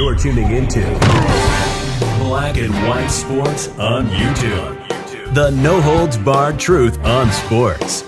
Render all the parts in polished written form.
You're tuning into Black and White Sports on YouTube. The no-holds-barred truth on sports.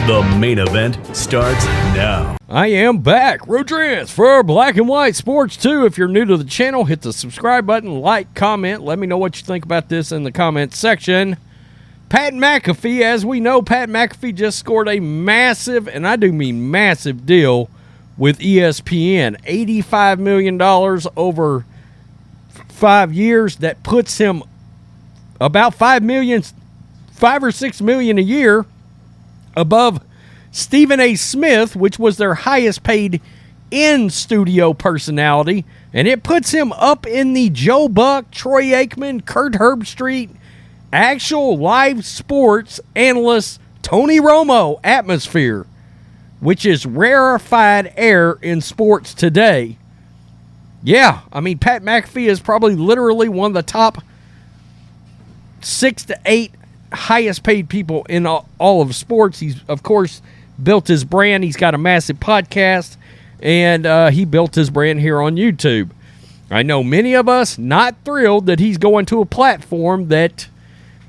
The main event starts now. I am back, Rodriguez, for Black and White Sports 2. If you're new to the channel, hit the subscribe button, like, comment. Let me know what you think about this in the comments section. Pat McAfee, as we know, Pat McAfee just scored a massive, and I do mean massive, deal with ESPN. $85 million over 5 years. That puts him about $5 or $6 million a year above Stephen A. Smith, which was their highest paid in-studio personality. And it puts him up in the Joe Buck, Troy Aikman, Kurt Herbstreit, actual live sports analyst Tony Romo atmosphere, which is rarefied air in sports today. Yeah, I mean, Pat McAfee is probably literally one of the top 6 to 8 highest paid people in all of sports. He's, of course, built his brand. He's got a massive podcast, and he built his brand here on YouTube. I know many of us not thrilled that he's going to a platform that,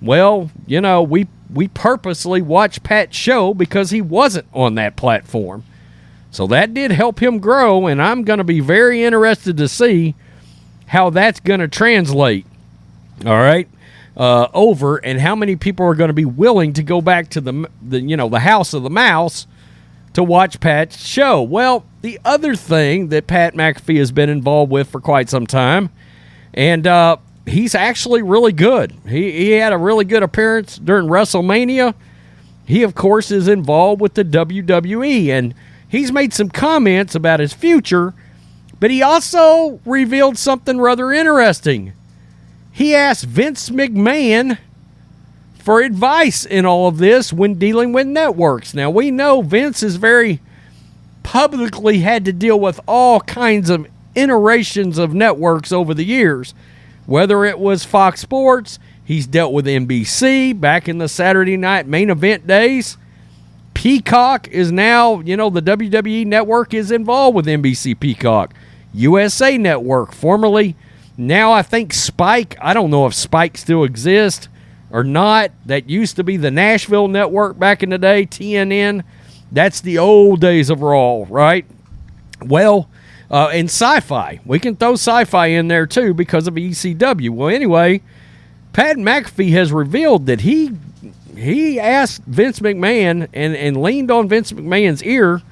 well, you know, we purposely watched Pat's show because he wasn't on that platform. So that did help him grow, and I'm going to be very interested to see how that's going to translate, all right, over, and how many people are going to be willing to go back to the House of the Mouse to watch Pat's show. Well, the other thing that Pat McAfee has been involved with for quite some time, and he's actually really good. He had a really good appearance during Wrestlemania. He, of course, is involved with the WWE, and he's made some comments about his future, but he also revealed something rather interesting. He asked Vince McMahon for advice in all of this when dealing with networks. Now, we know Vince has very publicly had to deal with all kinds of iterations of networks over the years. Whether it was Fox Sports, he's dealt with NBC back in the Saturday night main event days. Peacock is now, the WWE Network is involved with NBC Peacock. USA Network, formerly, now I think Spike. I don't know if Spike still exists or not. That used to be the Nashville Network back in the day, TNN. That's the old days of Raw, right? Well, and Sci-Fi. We can throw Sci-Fi in there, too, because of ECW. Well, anyway, Pat McAfee has revealed that he asked Vince McMahon and leaned on Vince McMahon's ear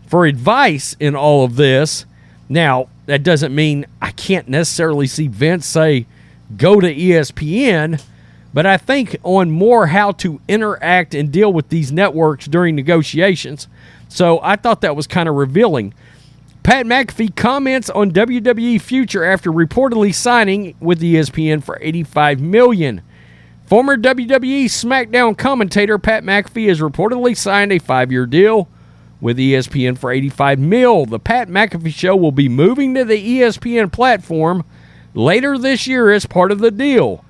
for advice in all of this. Now, that doesn't mean I can't necessarily see Vince say, go to ESPN, but I think on more how to interact and deal with these networks during negotiations. So I thought that was kind of revealing. Pat McAfee comments on WWE Future after reportedly signing with ESPN for $85 million. Former WWE SmackDown commentator Pat McAfee has reportedly signed a 5-year deal with ESPN for $85 million. The Pat McAfee Show will be moving to the ESPN platform later this year as part of the deal.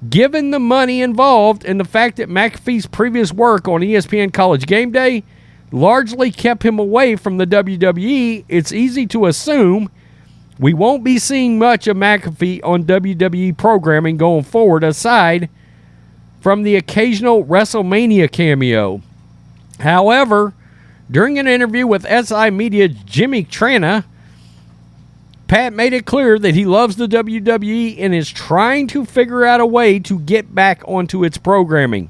Given the money involved and the fact that McAfee's previous work on ESPN College Game Day largely kept him away from the WWE, it's easy to assume we won't be seeing much of McAfee on WWE programming going forward, aside from the occasional Wrestlemania cameo. However, during an interview with SI Media's Jimmy Trana, Pat made it clear that he loves the WWE and is trying to figure out a way to get back onto its programming.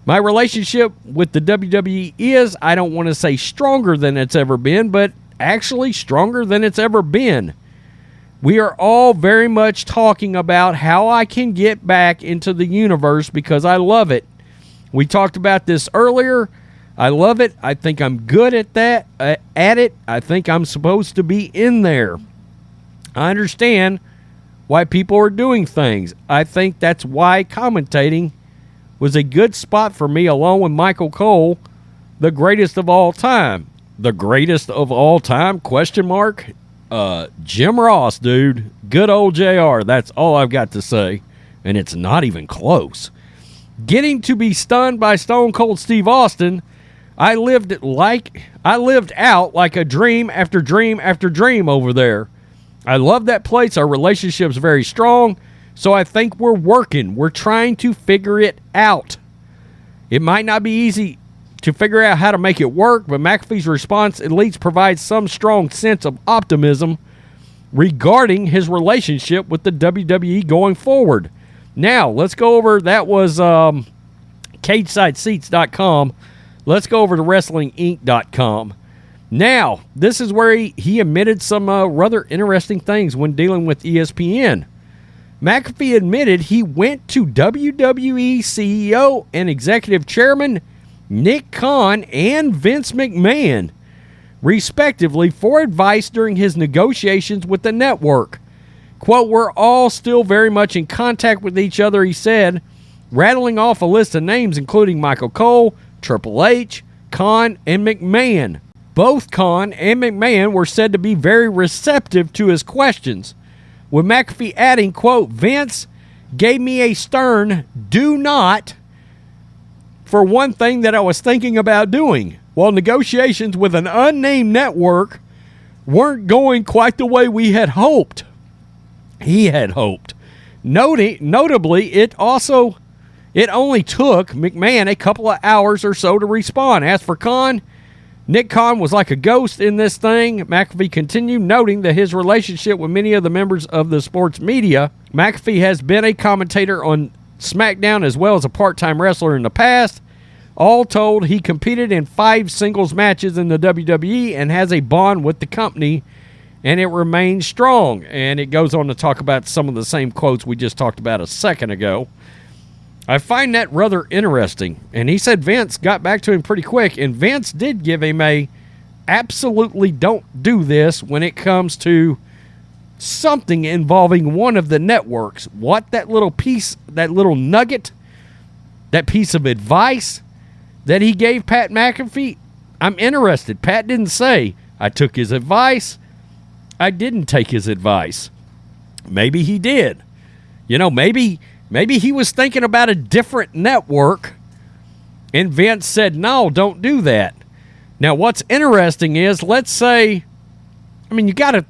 My relationship with the WWE is, I don't want to say stronger than it's ever been, but actually stronger than it's ever been. We are all very much talking about how I can get back into the universe because I love it. We talked about this earlier. I love it. I think I'm good at that. I think I'm supposed to be in there. I understand why people are doing things. I think that's why commentating was a good spot for me, along with Michael Cole, the greatest of all time. The greatest of all time? Question mark. Jim Ross, dude. Good old JR. That's all I've got to say. And it's not even close. Getting to be stunned by Stone Cold Steve Austin, I lived out like a dream after dream after dream over there. I love that place. Our relationship's very strong, so I think we're working. We're trying to figure it out. It might not be easy to figure out how to make it work, but McAfee's response at least provides some strong sense of optimism regarding his relationship with the WWE going forward. Now, let's go over, that was CagesideSeats.com. Let's go over to WrestlingInc.com. Now, this is where he admitted some rather interesting things when dealing with ESPN. McAfee admitted he went to WWE CEO and Executive Chairman Nick Khan and Vince McMahon, respectively, for advice during his negotiations with the network. Quote, "We're all still very much in contact with each other," he said, rattling off a list of names including Michael Cole, Triple H, Khan, and McMahon. Both Khan and McMahon were said to be very receptive to his questions, with McAfee adding, quote, "Vince gave me a stern do not for one thing that I was thinking about doing, while negotiations with an unnamed network weren't going quite the way we had hoped." He had hoped. Notably, it only took McMahon a couple of hours or so to respond. As for Khan, Nick Khan was like a ghost in this thing. McAfee continued, noting that his relationship with many of the members of the sports media. McAfee has been a commentator on SmackDown as well as a part-time wrestler in the past. All told, he competed in 5 singles matches in the WWE and has a bond with the company, and it remains strong. And it goes on to talk about some of the same quotes we just talked about a second ago. I find that rather interesting. And he said Vince got back to him pretty quick, and Vince did give him a absolutely don't do this when it comes to something involving one of the networks. What that little piece, that little nugget, that piece of advice that he gave Pat McAfee, I'm interested. Pat didn't say, I took his advice, I didn't take his advice. Maybe he did. You know, maybe he was thinking about a different network, and Vince said, no, don't do that. Now, what's interesting is, let's say, I mean, you gotta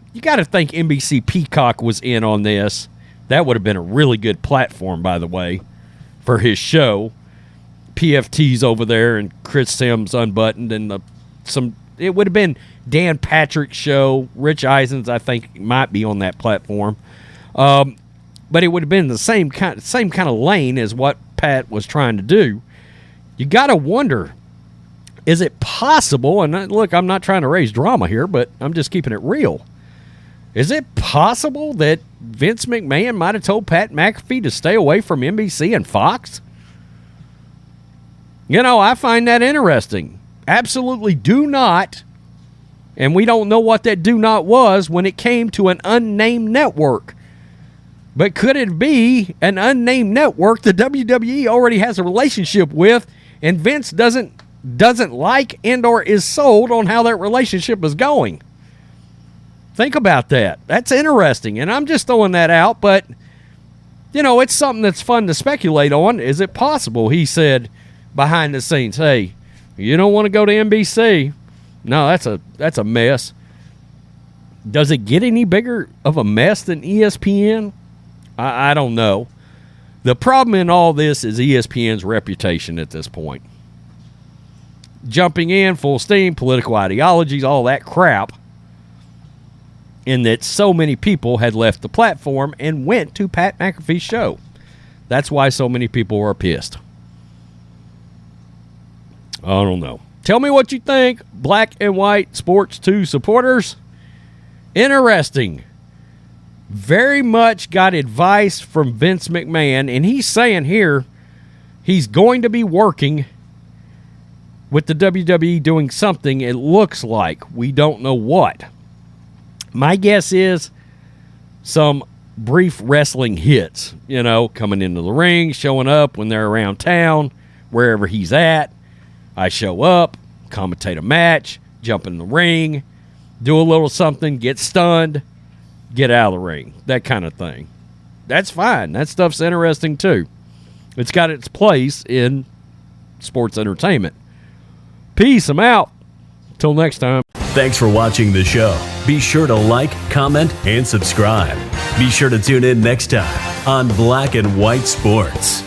think NBC Peacock was in on this. That would have been a really good platform, by the way, for his show. PFT's over there, and Chris Sims Unbuttoned, and it would have been Dan Patrick's show. Rich Eisens, I think, might be on that platform. But it would have been the same kind of lane as what Pat was trying to do. You got to wonder, is it possible, and look, I'm not trying to raise drama here, but I'm just keeping it real. Is it possible that Vince McMahon might have told Pat McAfee to stay away from NBC and Fox? You know, I find that interesting. Absolutely do not, and we don't know what that do not was when it came to an unnamed network. But could it be an unnamed network the WWE already has a relationship with, and Vince doesn't like and or is sold on how that relationship is going? Think about that. That's interesting, and I'm just throwing that out, but, you know, it's something that's fun to speculate on. Is it possible, he said behind the scenes, hey, you don't want to go to NBC? No, that's a mess. Does it get any bigger of a mess than ESPN? I don't know. The problem in all this is ESPN's reputation at this point. Jumping in, full steam, political ideologies, all that crap. And that so many people had left the platform and went to Pat McAfee's show. That's why so many people were pissed. I don't know. Tell me what you think, Black and White Sports 2 supporters. Interesting. Very much got advice from Vince McMahon, and he's saying here he's going to be working with the WWE doing something, it looks like. We don't know what. My guess is some brief wrestling hits, you know, coming into the ring, showing up when they're around town, wherever he's at. I show up, commentate a match, jump in the ring, do a little something, get stunned, get out of the ring, that kind of thing. That's fine. That stuff's interesting too. It's got its place in sports entertainment. Peace. I'm out. Till next time. Thanks for watching the show. Be sure to like, comment, and subscribe. Be sure to tune in next time on Black and White Sports.